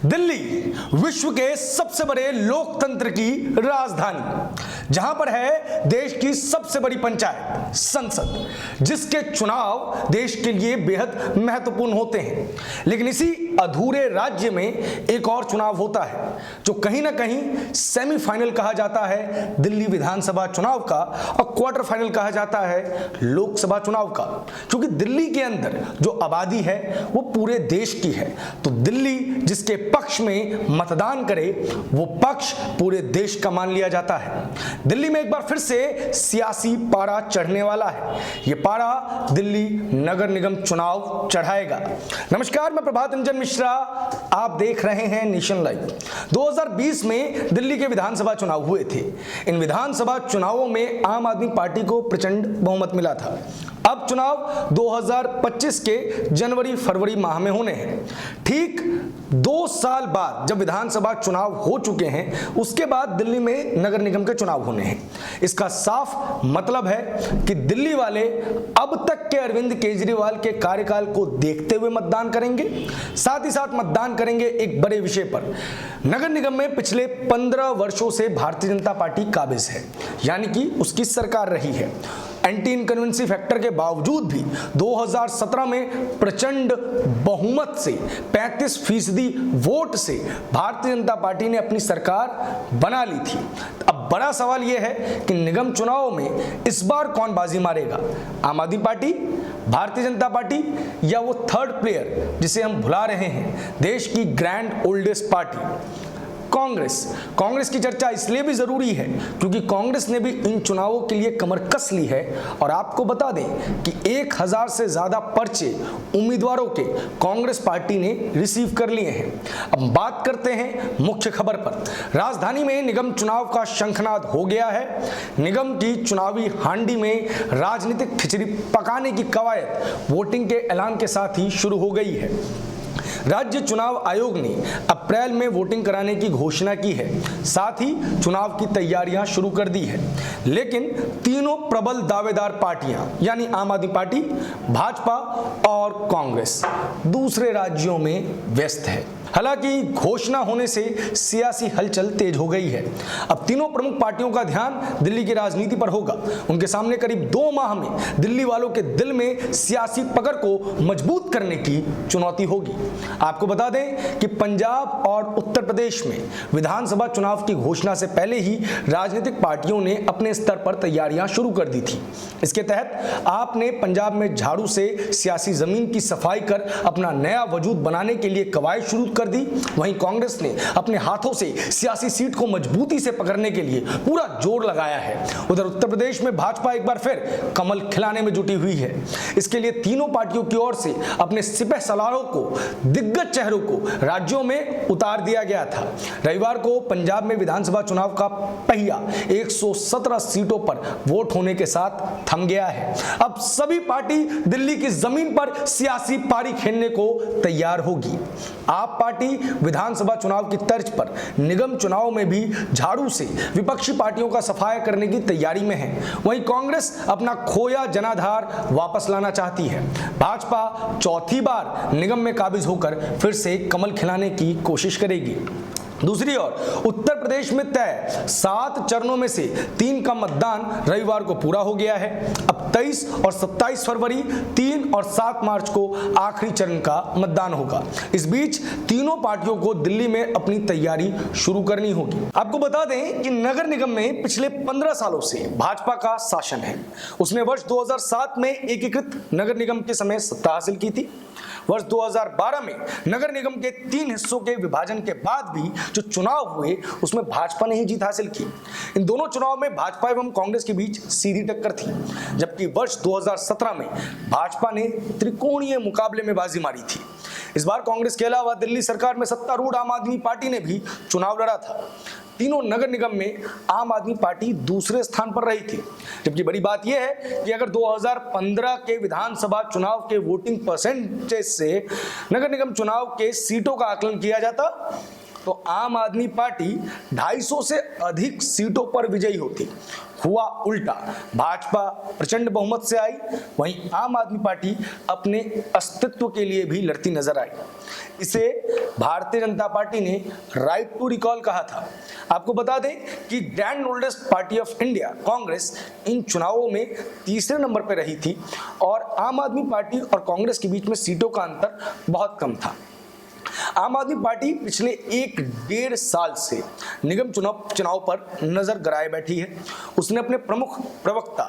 दिल्ली विश्व के सबसे बड़े लोकतंत्र की राजधानी, जहां पर है देश की सबसे बड़ी पंचायत संसद, जिसके चुनाव देश के लिए बेहद महत्वपूर्ण होते हैं। लेकिन इसी अधूरे राज्य में एक और चुनाव होता है जो कहीं ना कहीं सेमीफाइनल कहा जाता है दिल्ली विधानसभा चुनाव का, और क्वार्टर फाइनल कहा जाता है लोकसभा चुनाव का। क्योंकि दिल्ली के अंदर जो आबादी है वो पूरे देश की है, तो दिल्ली जिसके पक्ष में मतदान करे वो पक्ष पूरे देश का मान लिया जाता है। दिल्ली में एक बार फिर से सियासी पारा चढ़ने वाला है। ये पारा दिल्ली नगर निगम चुनाव चढ़ाएगा। नमस्कार, मैं प्रभात रंजन मिश्रा, आप देख रहे हैं नेशन लाइव। 2020 में दिल्ली के विधानसभा चुनाव हुए थे। इन विधानसभा चुनावों में आम आदमी पार्टी को प्रचंड बहुमत मिला था। अब चुनाव 2025 के जनवरी फरवरी माह में होने हैं। ठीक 2 साल बाद जब विधानसभा चुनाव हो चुके हैं, उसके बाद दिल्ली में नगर निगम के चुनाव होने हैं। इसका साफ मतलब है कि दिल्ली वाले अब तक के अरविंद केजरीवाल के कार्यकाल को देखते हुए मतदान करेंगे। साथ ही साथ मतदान करेंगे एक बड़े विषय पर। नगर निगम में पिछले 15 वर्षों से भारतीय जनता पार्टी काबिज है, यानी कि उसकी सरकार रही है। एंटी इनकन्वेंसी फैक्टर के बावजूद भी 2017 में प्रचंड बहुमत से 35% वोट से भारतीय जनता पार्टी ने अपनी सरकार बना ली थी। अब बड़ा सवाल यह है कि निगम चुनाव में इस बार कौन बाजी मारेगा, आम आदमी पार्टी, भारतीय जनता पार्टी, या वो थर्ड प्लेयर जिसे हम भुला रहे हैं, देश की ग्रैंड ओल्डेस्ट पार्टी कांग्रेस की चर्चा इसलिए भी जरूरी है क्योंकि कांग्रेस ने भी इन चुनावों के लिए कमर कस ली है। और आपको बता दें कि 1000 से ज्यादा पर्चे उम्मीदवारों के कांग्रेस पार्टी ने रिसीव कर लिए हैं। अब बात करते हैं मुख्य खबर पर। राजधानी में निगम चुनाव का शंखनाद हो गया है। निगम की चुनावी हांडी में राजनीतिक खिचड़ी पकाने की कवायद वोटिंग के ऐलान के साथ ही शुरू हो गई है। राज्य चुनाव आयोग ने अप्रैल में वोटिंग कराने की घोषणा की है, साथ ही चुनाव की तैयारियां शुरू कर दी है। लेकिन तीनों प्रबल दावेदार पार्टियां यानी आम आदमी पार्टी, भाजपा और कांग्रेस दूसरे राज्यों में व्यस्त है। हालांकि घोषणा होने से सियासी हलचल तेज हो गई है। अब तीनों प्रमुख पार्टियों का ध्यान दिल्ली की राजनीति पर होगा। उनके सामने करीब 2 माह में दिल्ली वालों के दिल में सियासी पकड़ को मजबूत करने की चुनौती होगी। आपको बता दें कि पंजाब और उत्तर प्रदेश में विधानसभा चुनाव की घोषणा से पहले ही राजनीतिक पार्टियों ने अपने स्तर पर तैयारियां शुरू कर दी थी। इसके तहत आपने पंजाब में झाड़ू से सियासी जमीन की सफाई कर अपना नया वजूद बनाने के लिए कवायद शुरू कर दी। वहीं कांग्रेस ने अपने हाथों से सियासी सीट को मजबूती से पकड़ने के लिए पूरा जोर लगाया है। उधर उत्तर प्रदेश में भाजपा एक बार फिर कमल खिलाने में जुटी हुई है। इसके लिए तीनों पार्टियों की ओर से अपने सिपह सलारों को, दिग्गज चेहरों को राज्यों में उतार दिया गया था। रविवार को पंजाब में विधानसभा चुनाव का पहिया 117 सीटों पर वोट होने के साथ थम गया है। अब सभी पार्टी दिल्ली की जमीन पर सियासी पारी खेलने को तैयार होगी। आप पार्टी विधानसभा चुनाव की तर्ज पर निगम चुनाव में भी झाड़ू से विपक्षी पार्टियों का सफाया करने की तैयारी में है। वहीं कांग्रेस अपना खोया जनाधार वापस लाना चाहती है। भाजपा चौथी बार निगम में काबिज होकर फिर से कमल खिलाने की कोशिश करेगी। दूसरी ओर उत्तर प्रदेश में तय 7 चरणों में से 3 का मतदान रविवार को पूरा हो गया है। अब 23 और 27 फरवरी, 3 और 7 मार्च को आखिरी चरण का मतदान होगा। इस बीच तीनों पार्टियों को दिल्ली में अपनी तैयारी शुरू करनी होगी। आपको बता दें कि नगर निगम में पिछले 15 सालों से भाजपा का शासन है। उसने वर्ष 2007 में एकीकृत नगर निगम के समय सत्ता हासिल की थी। वर्ष 2012 में नगर निगम के 3 हिस्सों के विभाजन के बाद भी जो चुनाव हुए उसमें भाजपा ने ही जीत हासिल की। इन दोनों चुनाव में भाजपा एवं कांग्रेस के बीच सीधी टक्कर थी, जबकि वर्ष 2017 में भाजपा ने त्रिकोणीय मुकाबले में बाजी मारी थी। इस बार कांग्रेस के अलावा दिल्ली सरकार में सत्तारूढ़ आम आदमी पार्टी ने भी चुनाव लड़ा था। तीनों नगर निगम में आम आदमी पार्टी दूसरे स्थान पर रही थी। जबकि बड़ी बात यह है कि अगर 2015 के विधानसभा चुनाव के वोटिंग परसेंटेज से नगर निगम चुनाव के सीटों का आकलन किया जाता तो आम आदमी पार्टी 250 से अधिक सीटों पर विजयी होती। हुआ उल्टा, भाजपा प्रचंड बहुमत से आई, वहीं आम आदमी पार्टी अपने अस्तित्व के लिए भी लड़ती नजर आई। इसे भारतीय जनता पार्टी ने राइट टू रिकॉल कहा था। आपको बता दें कि grand oldest party of India Congress इन चुनावों में तीसरे नंबर पर रही थी और आम आदमी पार्टी और कांग्रेस के बीच में सीटों का अंतर बहुत कम था। आम आदमी पार्टी पिछले 1-1.5 साल से निगम चुनाव पर नजर गड़ाए बैठी है। उसने अपने प्रमुख प्रवक्ता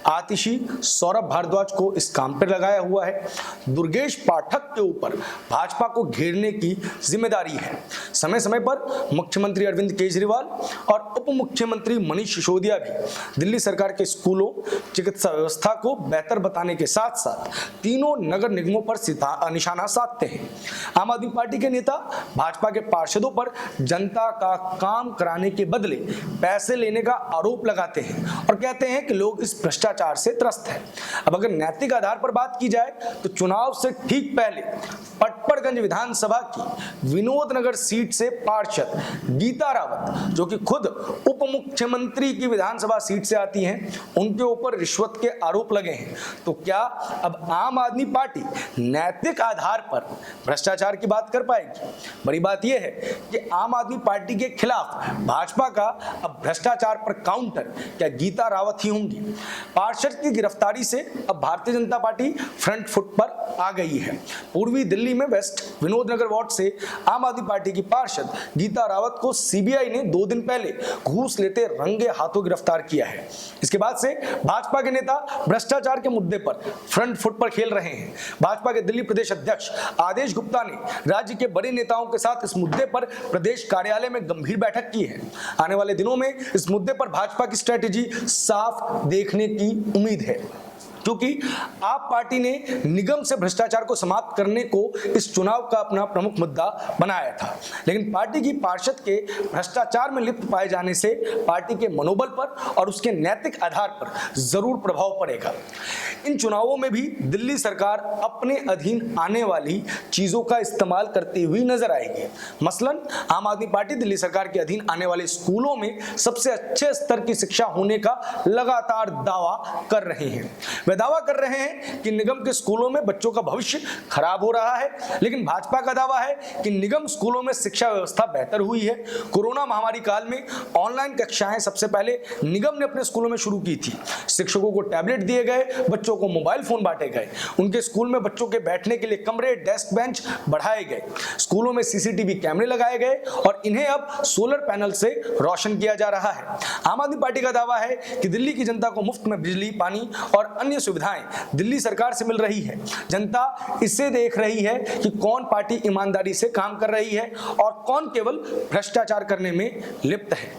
आतिशी सौरभ भारद्वाज को इस काम पर लगाया हुआ है। दुर्गेश पाठक के ऊपर भाजपा को घेरने की जिम्मेदारी है। समय समय पर मुख्यमंत्री अरविंद केजरीवाल और उप मुख्यमंत्री मनीष सिसोदिया भी दिल्ली सरकार के स्कूलों, चिकित्सा व्यवस्था को बेहतर बताने के साथ साथ तीनों नगर निगमों पर निशाना साधते हैं। आम आदमी पार्टी के नेता भाजपा के पार्षदों पर जनता का काम कराने के बदले पैसे लेने का आरोप लगाते हैं और कहते हैं कि लोग इस भ्रष्टाचार से त्रस्त हैं। अब अगर नैतिक आधार पर बात की जाए तो चुनाव से ठीक पहले पटपड़गंज विधानसभा की विनोद नगर सीट से पार्षद गीता रावत, जो कि खुद उप मुख्यमंत्री की विधानसभा सीट से आती हैं, उनके ऊपर रिश्वत के आरोप लगे हैं। तो क्या अब आम आदमी पार्टी नैतिक आधार पर भ्रष्टाचार की बात कर पाएगी? बड़ी बात यह है कि आम आदमी पार्टी के खिलाफ भाजपा का अब भ्रष्टाचार पर काउंटर क्या गीता रावत ही होंगी? पार्षद की गिरफ्तारी से अब Bharatiya Janata party front foot पर आ गई है। पूर्वी दिल्ली में वेस्ट विनोद नगर वार्ड से आम आदमी पार्टी की पार्षद गीता रावत को सीबीआई ने 2 दिन पहले घूस लेते रंगे हाथों गिरफ्तार किया है। इसके बाद से भाजपा के नेता भ्रष्टाचार के मुद्दे पर फ्रंट फुट पर खेल रहे हैं। भाजपा के दिल्ली प्रदेश अध्यक्ष आदेश गुप्ता ने राज्य के बड़े नेताओं के साथ इस मुद्दे पर प्रदेश कार्यालय में गंभीर बैठक की है। आने वाले दिनों में इस मुद्दे पर भाजपा की स्ट्रेटेजी साफ देखने की उम्मीद है, क्योंकि आप पार्टी ने निगम से भ्रष्टाचार को समाप्त करने को इस चुनाव का अपना प्रमुख मुद्दा बनाया था। लेकिन पार्टी की पार्षद के भ्रष्टाचार में लिप्त पाए जाने से पार्टी के मनोबल पर और उसके नैतिक आधार पर जरूर प्रभाव पड़ेगा। इन चुनावों में भी दिल्ली सरकार अपने अधीन आने वाली चीजों का इस्तेमाल करती हुई नजर आएगी। मसलन आम आदमी पार्टी दिल्ली सरकार के अधीन आने वाले स्कूलों में सबसे अच्छे स्तर की शिक्षा होने का लगातार दावा कर रहे हैं। वे दावा कर रहे हैं कि निगम के स्कूलों में बच्चों का भविष्य खराब हो रहा है, लेकिन भाजपा का दावा है कि निगम स्कूलों में शिक्षा व्यवस्था बेहतर हुई है। कोरोना महामारी काल में ऑनलाइन कक्षाएं सबसे पहले निगम ने अपने स्कूलों में शुरू की थी। शिक्षकों को टैबलेट दिए गए, बच्चों को मोबाइल फोन बांटे गए, उनके स्कूल में बच्चों के बैठने के लिए कमरे, डेस्क बेंच बढ़ाए गए, स्कूलों में सीसीटीवी कैमरे लगाए गए और इन्हें अब सोलर पैनल से रोशन किया जा रहा है। आम आदमी पार्टी का दावा है कि दिल्ली की जनता को मुफ्त में बिजली, पानी और अन्य सुविधाएं दिल्ली सरकार से मिल रही है। जनता इसे देख रही है कि कौन पार्टी ईमानदारी से काम कर रही है और कौन केवल भ्रष्टाचार करने में लिप्त है।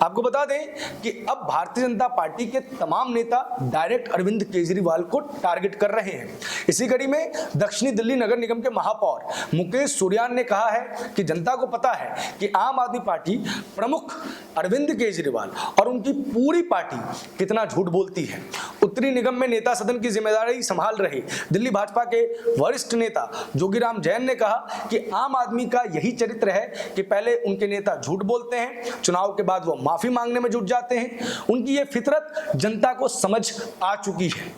आपको बता दें कि अब भारतीय जनता पार्टी के तमाम नेता डायरेक्ट अरविंद केजरीवाल को टारगेट कर रहे हैं। इसी कड़ी में दक्षिणी दिल्ली नगर निगम के महापौर मुकेश सुर्यान ने कहा है कि जनता को पता है कि आम आदमी पार्टी प्रमुख अरविंद केजरीवाल और उनकी पूरी पार्टी कितना झूठ बोलती है। उत्तरी निगम में नेता सदन की जिम्मेदारी संभाल रहे दिल्ली भाजपा के वरिष्ठ नेता जोगीराम जैन ने कहा कि आम आदमी का यही चरित्र है कि पहले उनके नेता झूठ बोलते हैं, चुनाव के बाद वो माफी मांगने में जुट जाते हैं। उनकी ये फितरत जनता को समझ आ चुकी है।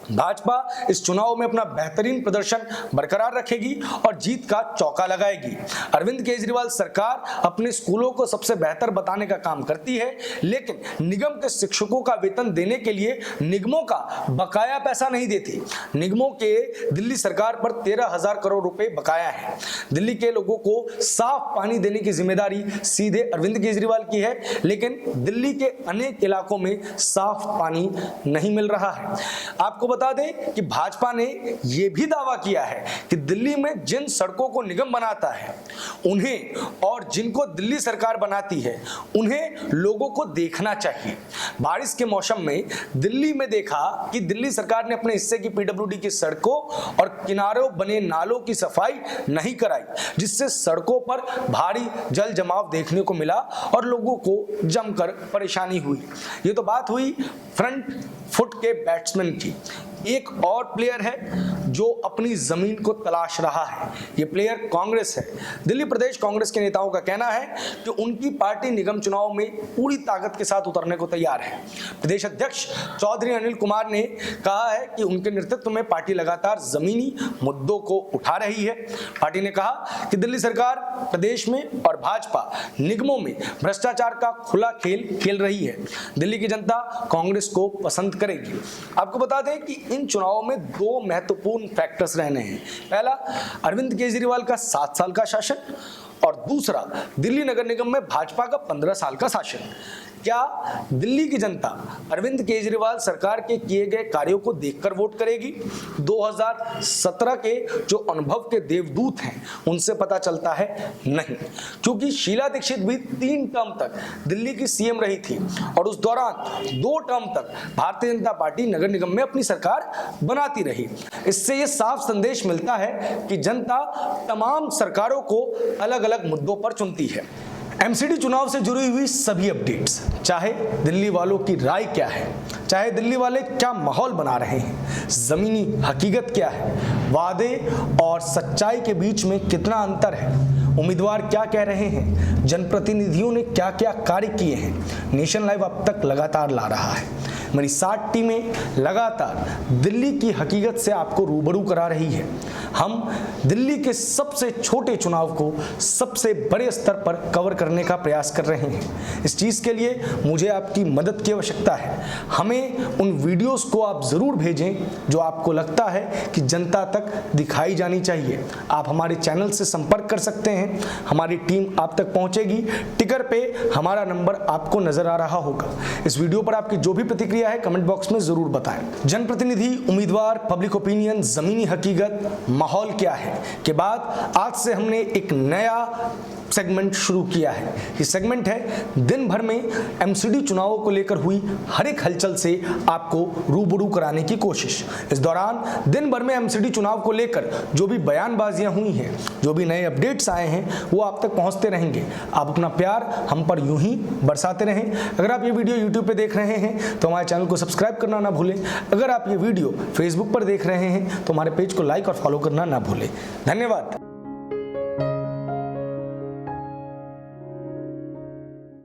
भाजपा इस चुनाव में अपना बेहतरीन प्रदर्शन बरकरार रखेगी और जीत का चौका लगाएगी। अरविंद केजरीवाल सरकार अपने स्कूलों को सबसे बेहतर बताने का काम करती है, लेकिन निगम के शिक्षकों का वेतन देने के लिए निगमों का बकाया पैसा नहीं देती। निगमों के दिल्ली सरकार पर 13,000 करोड़ रुपए बकाया है। दिल्ली के लोगों को साफ पानी देने की जिम्मेदारी सीधे अरविंद केजरीवाल की है, लेकिन दिल्ली के अनेक इलाकों में साफ पानी नहीं मिल रहा है। आपको बता दें कि भाजपा ने यह भी दावा किया है कि दिल्ली में जिन सड़कों को निगम बनाता है उन्हें और जिनको दिल्ली सरकार बनाती है उन्हें लोगों को देखना चाहिए। बारिश के मौसम में दिल्ली में देखा कि दिल्ली सरकार ने अपने हिस्से की पीडब्ल्यूडी की सड़कों और किनारों बने नालों की सफाई नहीं कराई, जिससे सड़कों पर भारी जल जमाव देखने को मिला और लोगों को जमकर परेशानी हुई। ये तो बात हुई फ्रंट फुट के बैट्समैन की। एक और प्लेयर है जो अपनी जमीन को तलाश रहा है। ये प्लेयर कांग्रेस है। दिल्ली प्रदेश कांग्रेस के नेताओं का कहना है कि उनकी पार्टी निगम चुनाव में पूरी ताकत के साथ उतरने को तैयार है। प्रदेश अध्यक्ष चौधरी अनिल कुमार ने कहा है कि उनके नेतृत्व में पार्टी लगातार जमीनी मुद्दों को उठा रही है। पार्टी ने कहा कि दिल्ली सरकार प्रदेश में और भाजपा निगमों में भ्रष्टाचार का खुला खेल खेल रही है। दिल्ली की जनता कांग्रेस को पसंद करेगी। आपको बता दें कि इन चुनावों में दो महत्वपूर्ण फैक्टर्स रहने हैं। पहला, अरविंद केजरीवाल का 7 साल का शासन और दूसरा, दिल्ली नगर निगम में भाजपा का 15 साल का शासन। क्या दिल्ली की जनता अरविंद केजरीवाल सरकार के किए गए कार्यों को देखकर वोट करेगी? 2017 के जो अनुभव के देवदूत हैं उनसे पता चलता है नहीं, क्योंकि शीला दीक्षित भी 3 टर्म तक दिल्ली की सीएम रही थी और उस दौरान 2 टर्म तक भारतीय जनता पार्टी नगर निगम में अपनी सरकार बनाती रही। इससे यह साफ संदेश मिलता है कि जनता तमाम सरकारों को अलग अलग मुद्दों पर चुनती है। एमसीडी चुनाव से जुड़ी हुई सभी अपडेट्स, चाहे दिल्ली वालों की राय क्या है, चाहे दिल्ली वाले क्या माहौल बना रहे हैं, जमीनी हकीकत क्या है, वादे और सच्चाई के बीच में कितना अंतर है, उम्मीदवार क्या कह रहे हैं, जनप्रतिनिधियों ने क्या क्या कार्य किए हैं, नेशन लाइव अब तक लगातार ला रहा है। मेरी 60 टीमें लगातार दिल्ली की हकीकत से आपको रूबरू करा रही है। हम दिल्ली के सबसे छोटे चुनाव को सबसे बड़े स्तर पर कवर करने का प्रयास कर रहे हैं। इस चीज़ के लिए मुझे आपकी मदद की आवश्यकता है। हमें उन वीडियोस को आप ज़रूर भेजें जो आपको लगता है कि जनता तक दिखाई जानी चाहिए। आप हमारे चैनल से संपर्क कर सकते हैं, हमारी टीम आप तक पहुंचेगी। टिकर पे हमारा नंबर आपको नजर आ रहा होगा। इस वीडियो पर आपकी जो भी प्रतिक्रिया है कमेंट बॉक्स में जरूर बताएं। जनप्रतिनिधि, उम्मीदवार, पब्लिक ओपिनियन, जमीनी हकीकत, माहौल क्या है के बाद आज से हमने एक नया सेगमेंट शुरू किया है। ये सेगमेंट है दिन भर में एमसीडी चुनावों को लेकर हुई हर एक हलचल से आपको रूबरू कराने की कोशिश। इस दौरान दिन भर में एमसीडी चुनाव को लेकर जो भी बयानबाजियां हुई हैं, जो भी नए अपडेट्स आए हैं, वो आप तक पहुंचते रहेंगे। आप अपना प्यार हम पर यूं ही बरसाते रहें। अगर आप ये वीडियो यूट्यूब पे देख रहे हैं तो हमारे चैनल को सब्सक्राइब करना ना भूलें। अगर आप ये वीडियो फेसबुक पर देख रहे हैं तो हमारे पेज को लाइक और फॉलो करना ना भूलें। धन्यवाद।